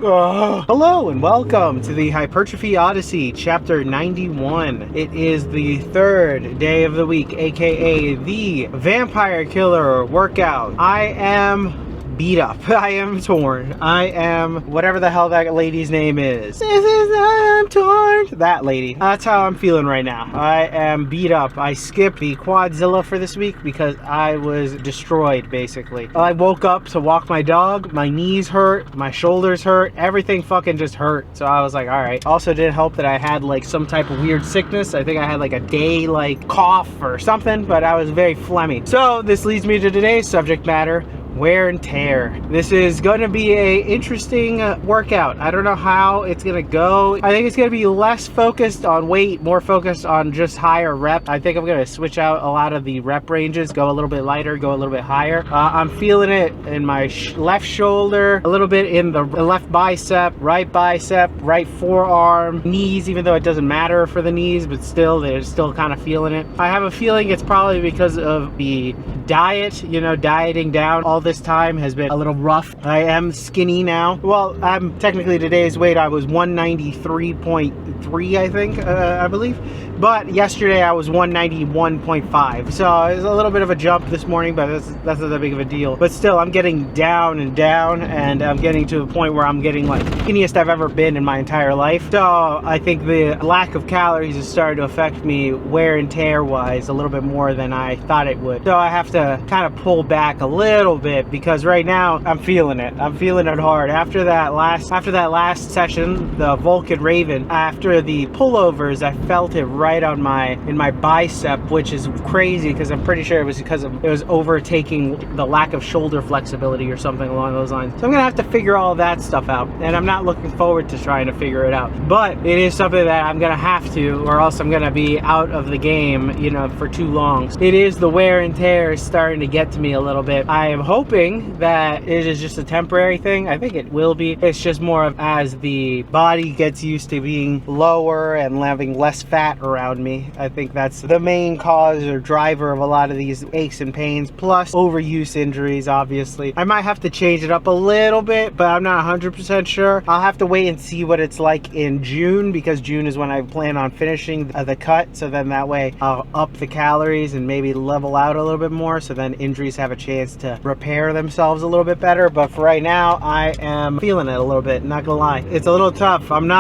Hello and welcome to the Hypertrophy Odyssey, Chapter 91. It is the third day of the week, aka the Vampire Killer workout. I am beat up. I am torn. I am whatever the hell that lady's name is. I'm torn. That lady. That's how I'm feeling right now. I am beat up. I skipped the Quadzilla for this week because I was destroyed, basically. I woke up to walk my dog. My knees hurt. My shoulders hurt. Everything fucking just hurt. So I was like, all right. Also didn't help that I had like some type of weird sickness. I think I had like a day like cough or something, but I was very phlegmy. So this leads me to today's subject matter: wear and tear. This is going to be a interesting workout. I don't know how it's going to go. I think it's going to be less focused on weight, more focused on just higher rep. I think I'm going to switch out a lot of the rep ranges, go a little bit lighter, go a little bit higher. I'm feeling it in my left shoulder, a little bit in the left bicep, right forearm, knees, even though it doesn't matter for the knees, but still, they're still kind of feeling it. I have a feeling it's probably because of the diet, you know, dieting down all this time has been a little rough. I am skinny now. Well, I'm technically today's weight, I was 193.3, I think, I believe. But yesterday I was 191.5. So it's a little bit of a jump this morning, but that's not that big of a deal. But still, I'm getting down and down, and I'm getting to a point where I'm getting like skinniest I've ever been in my entire life. So I think the lack of calories is starting to affect me wear and tear wise a little bit more than I thought it would. So I have to kind of pull back a little bit, because right now I'm feeling it. I'm feeling it hard. After that last session, the Vulcan Raven, after the pullovers, I felt it right on in my bicep, which is crazy because I'm pretty sure it was because it was overtaking the lack of shoulder flexibility or something along those lines. So I'm gonna have to figure all that stuff out, and I'm not looking forward to trying to figure it out. But it is something that I'm gonna have to, or else I'm gonna be out of the game, you know, for too long. It is the wear and tear is starting to get to me a little bit. I am hoping that it is just a temporary thing. I think it will be. It's just more of as the body gets used to being lower and having less fat around me. I think that's the main cause or driver of a lot of these aches and pains, plus overuse injuries, obviously. I might have to change it up a little bit, but I'm not 100% sure. I'll have to wait and see what it's like in June, because June is when I plan on finishing the cut, so then that way I'll up the calories and maybe level out a little bit more, so then injuries have a chance to repair themselves a little bit better. But for right now, I am feeling it a little bit, not gonna lie. It's a little tough. I'm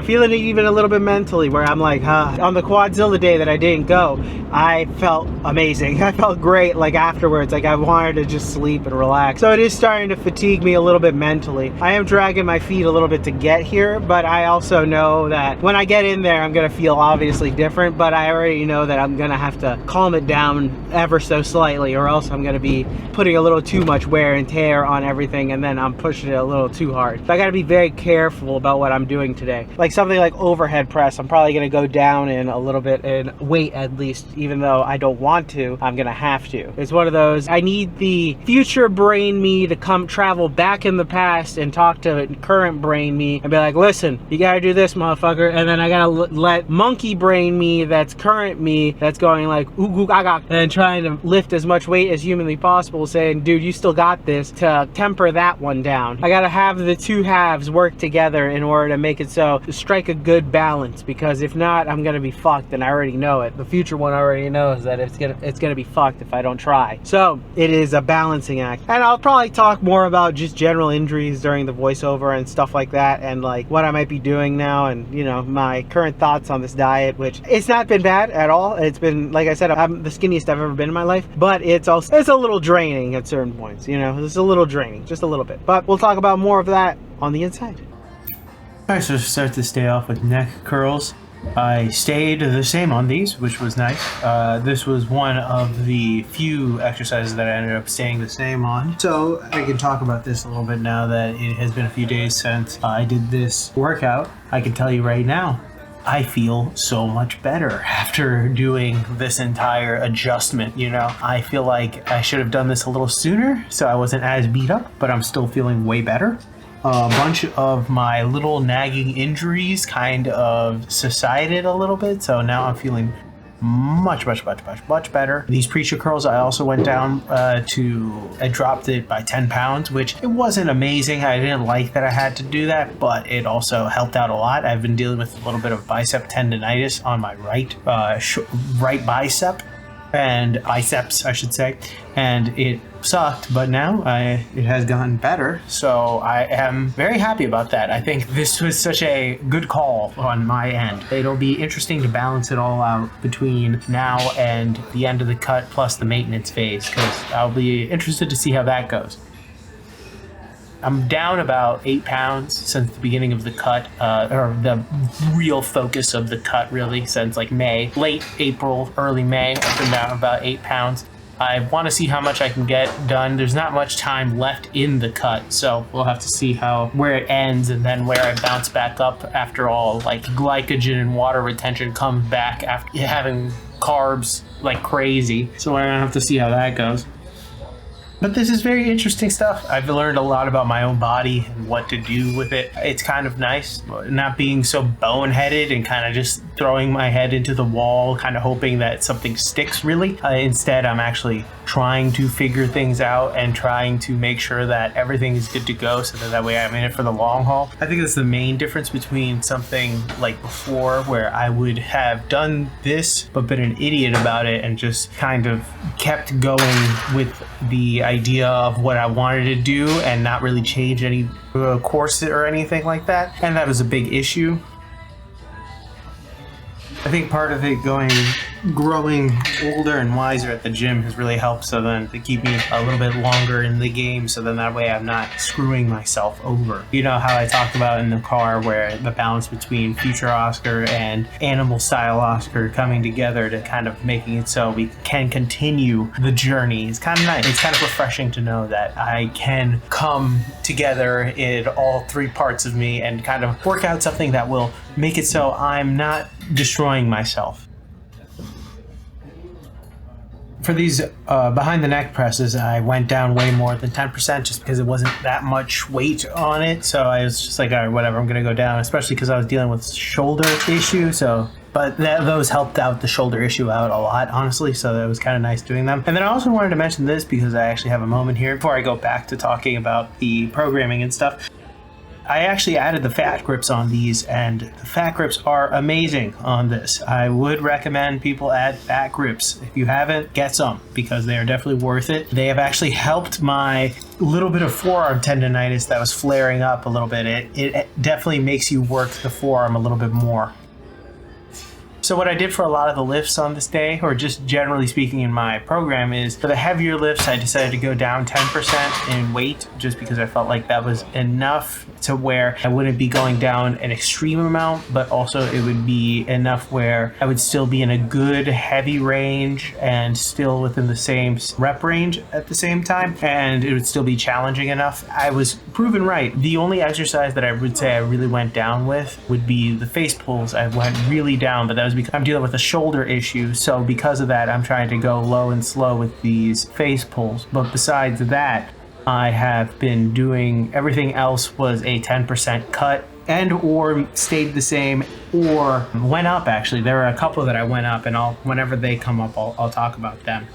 feeling it even a little bit mentally, where I'm like, on the Quadzilla day that I didn't go, I felt amazing. I felt great, like afterwards, like I wanted to just sleep and relax. So it is starting to fatigue me a little bit mentally. I am dragging my feet a little bit to get here, but I also know that when I get in there, I'm gonna feel obviously different, but I already know that I'm gonna have to calm it down ever so slightly, or else I'm gonna be putting a little too much wear and tear on everything, and then I'm pushing it a little too hard. So I gotta be very careful about what I'm doing today. Like something like overhead press, I'm probably gonna go down in a little bit in weight, at least, even though I don't want to. I'm gonna have to. It's one of those, I need the future brain me to come travel back in the past and talk to current brain me and be like, listen, you gotta do this, motherfucker. And then I gotta let monkey brain me, that's current me, that's going like ooh goo gaga, and trying to lift as much weight as humanly possible, saying, dude, you still got this, to temper that one down. I gotta have the two halves work together in order to make it so to strike a good balance, because if not, I'm gonna be fucked, and I already know it. The future one already knows that it's gonna be fucked if I don't try. So it is a balancing act, and I'll probably talk more about just general injuries during the voiceover and stuff like that, and like what I might be doing now, and you know, my current thoughts on this diet, which it's not been bad at all. It's been, like I said, I'm the skinniest I've ever been in my life, but it's a little draining at certain points, you know. It's a little draining, just a little bit, but we'll talk about more of that on the inside. Alright, so start this day off with neck curls. I stayed the same on these, which was nice. This was one of the few exercises that I ended up staying the same on. So I can talk about this a little bit now that it has been a few days since I did this workout. I can tell you right now, I feel so much better after doing this entire adjustment, you know. I feel like I should have done this a little sooner so I wasn't as beat up, but I'm still feeling way better. A bunch of my little nagging injuries kind of subsided a little bit, so now I'm feeling much better. These preacher curls, I also went down I dropped it by 10 pounds, which it wasn't amazing. I didn't like that I had to do that, but it also helped out a lot. I've been dealing with a little bit of bicep tendonitis on my right bicep and biceps, I should say, and it sucked, but now it has gotten better, so I am very happy about that. I think this was such a good call on my end. It'll be interesting to balance it all out between now and the end of the cut plus the maintenance phase, because I'll be interested to see how that goes. I'm down about 8 pounds since the beginning of the cut, or the real focus of the cut, really, since like May, late April, early May. I've been down about 8 pounds. I want to see how much I can get done. There's not much time left in the cut, so we'll have to see where it ends and then where I bounce back up after all, like glycogen and water retention comes back after having carbs like crazy. So we're gonna have to see how that goes. But this is very interesting stuff. I've learned a lot about my own body and what to do with it. It's kind of nice not being so boneheaded and kind of just throwing my head into the wall, kind of hoping that something sticks, really. Instead, I'm actually trying to figure things out and trying to make sure that everything is good to go so that way I'm in it for the long haul. I think that's the main difference between something like before, where I would have done this but been an idiot about it and just kind of kept going with the idea of what I wanted to do and not really change any course or anything like that. And that was a big issue. I think part of it growing older and wiser at the gym has really helped, so then to keep me a little bit longer in the game, so then that way I'm not screwing myself over. You know how I talked about in the car where the balance between future Oscar and animal style Oscar coming together to kind of making it so we can continue the journey. It's kind of nice. It's kind of refreshing to know that I can come together in all three parts of me and kind of work out something that will make it so I'm not destroying myself. For these behind the neck presses, I went down way more than 10% just because it wasn't that much weight on it. So I was just like, all right, whatever, I'm gonna go down, especially because I was dealing with shoulder issue. But those helped out the shoulder issue out a lot, honestly, so that was kind of nice doing them. And then I also wanted to mention this because I actually have a moment here before I go back to talking about the programming and stuff. I actually added the fat grips on these, and the fat grips are amazing on this. I would recommend people add fat grips. If you haven't, get some, because they are definitely worth it. They have actually helped my little bit of forearm tendonitis that was flaring up a little bit. It definitely makes you work the forearm a little bit more. So what I did for a lot of the lifts on this day, or just generally speaking in my program, is for the heavier lifts, I decided to go down 10% in weight, just because I felt like that was enough to where I wouldn't be going down an extreme amount, but also it would be enough where I would still be in a good heavy range and still within the same rep range at the same time, and it would still be challenging enough. I was proven right. The only exercise that I would say I really went down with would be the face pulls. I went really down, but that was because I'm dealing with a shoulder issue, so because of that I'm trying to go low and slow with these face pulls. But besides that, I have been doing everything else was a 10% cut and or stayed the same or went up. Actually, there were a couple that I went up, and whenever they come up I'll talk about them.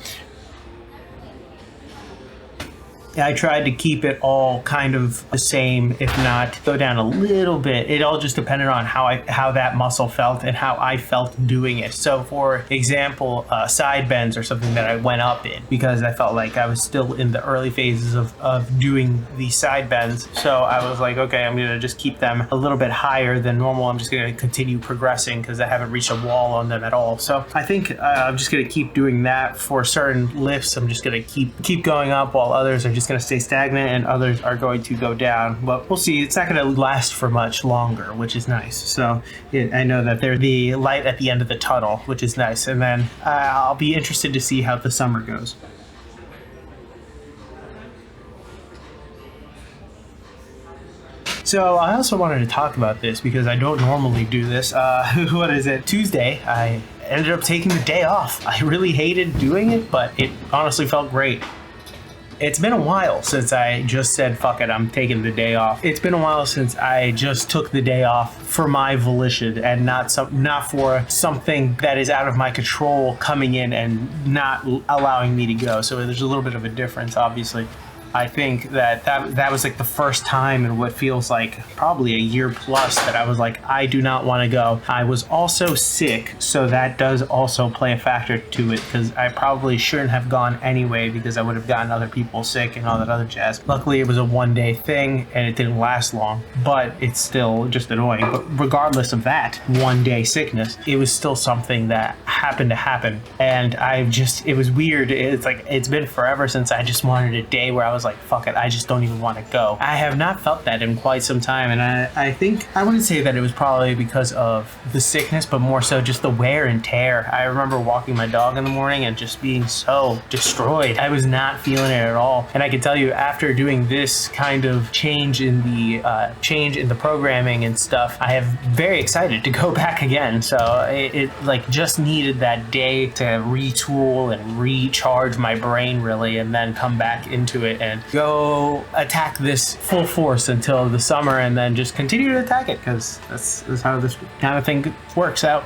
I tried to keep it all kind of the same, if not go down a little bit. It all just depended on how that muscle felt and how I felt doing it. So for example, side bends are something that I went up in because I felt like I was still in the early phases of doing the side bends. So I was like, okay, I'm gonna just keep them a little bit higher than normal. I'm just gonna continue progressing because I haven't reached a wall on them at all. So I think I'm just gonna keep doing that for certain lifts. I'm just gonna keep going up while others are just going to stay stagnant and others are going to go down. But we'll see. It's not going to last for much longer, which is nice. So I know that they're the light at the end of the tunnel, which is nice. And then I'll be interested to see how the summer goes. So I also wanted to talk about this because I don't normally do this. What is it? Tuesday, I ended up taking the day off. I really hated doing it, but it honestly felt great. It's been a while since I just said, fuck it, I'm taking the day off. It's been a while since I just took the day off for my volition and not for something that is out of my control coming in and not allowing me to go. So there's a little bit of a difference, obviously. I think that was like the first time in what feels like probably a year plus that I was like, I do not want to go. I was also sick, so that does also play a factor to it, because I probably shouldn't have gone anyway, because I would have gotten other people sick and all that other jazz. Luckily, it was a one-day thing and it didn't last long, but it's still just annoying. But regardless of that one-day sickness, it was still something that happened to happen, and it was weird. It's like it's been forever since I just wanted a day where I was like, fuck it, I just don't even want to go. I have not felt that in quite some time, and I think I wouldn't say that it was probably because of the sickness, but more so just the wear and tear. I remember walking my dog in the morning and just being so destroyed. I was not feeling it at all, and I can tell you, after doing this kind of change in the programming and stuff, I am very excited to go back again. So it like just needed that day to retool and recharge my brain, really, and then come back into it and go attack this full force until the summer, and then just continue to attack it, because that's how this kind of thing works out.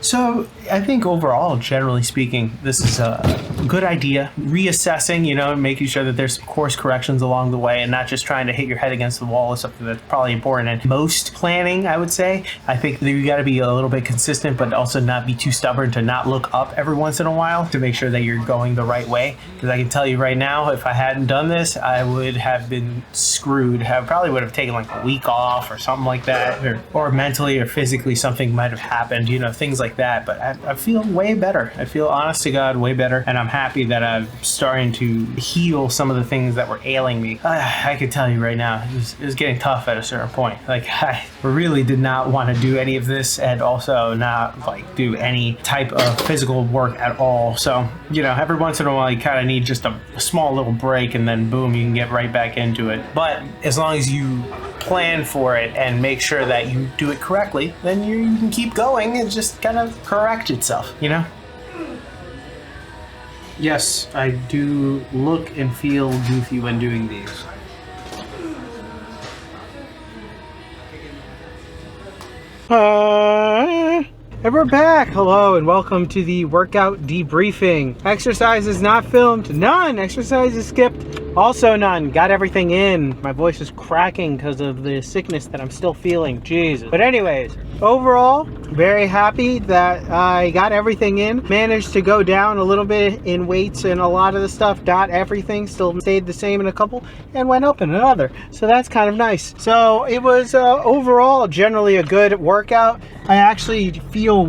So I think overall, generally speaking, this is a good idea. Reassessing, making sure that there's some course corrections along the way, and not just trying to hit your head against the wall is something that's probably important. And most planning, I would say, I think that you got to be a little bit consistent, but also not be too stubborn to not look up every once in a while to make sure that you're going the right way. Because I can tell you right now, if I hadn't done this, I would have been screwed. I probably would have taken like a week off or something like that, or mentally or physically something might have happened, things like that. But I feel way better. I feel, honest to God, way better, and I'm happy that I'm starting to heal some of the things that were ailing me. I can tell you right now, it was getting tough at a certain point. Like, I really did not want to do any of this, and also not like do any type of physical work at all. So, every once in a while you kind of need just a small little break, and then boom, you can get right back into it. But as long as you plan for it and make sure that you do it correctly, then you can keep going and just kind of correct itself, Yes, I do look and feel goofy when doing these. And we're back. Hello and welcome to the workout debriefing. Exercise is not filmed. None. Exercise is skipped. Also none. Got everything in. My voice is cracking because of the sickness that I'm still feeling. Jesus. But anyways, overall, very happy that I got everything in. Managed to go down a little bit in weights and a lot of the stuff. Not everything. Still stayed the same in a couple and went up in another. So that's kind of nice. So it was overall generally a good workout. I actually feel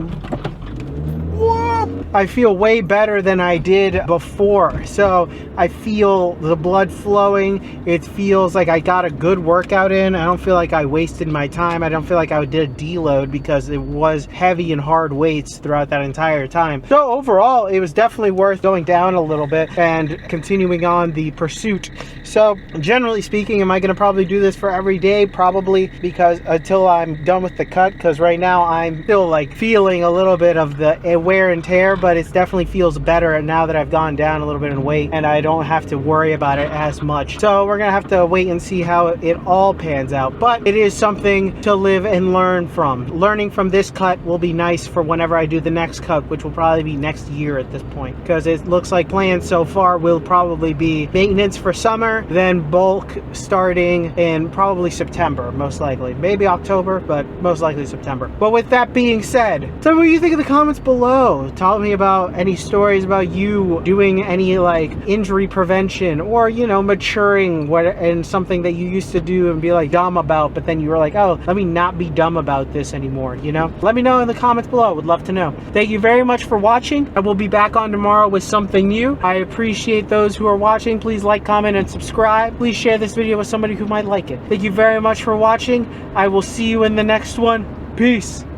way better than I did before. So I feel the blood flowing. It feels like I got a good workout in. I don't feel like I wasted my time. I don't feel like I did a deload, because it was heavy and hard weights throughout that entire time. So overall, it was definitely worth going down a little bit and continuing on the pursuit. So generally speaking, am I going to probably do this for every day? Probably, because until I'm done with the cut, because right now I'm still like feeling a little bit of the wear and tear, but it definitely feels better now that I've gone down a little bit in weight and I don't have to worry about it as much. So we're gonna have to wait and see how it all pans out, but it is something to live and learn from. Learning from this cut will be nice for whenever I do the next cut, which will probably be next year at this point, because it looks like plans so far will probably be maintenance for summer, then bulk starting in probably September, most likely. Maybe October, but most likely September. But with that being said, tell me what you think in the comments below. Tell me about any stories about you doing any like injury prevention, or maturing and something that you used to do and be like dumb about, but then you were like, oh, let me not be dumb about this anymore. Let me know in the comments below. Would love to know. Thank you very much for watching. I will be back on tomorrow with something new. I appreciate those who are watching. Please like, comment, and subscribe. Please share this video with somebody who might like it. Thank you very much for watching. I will see you in the next one. Peace.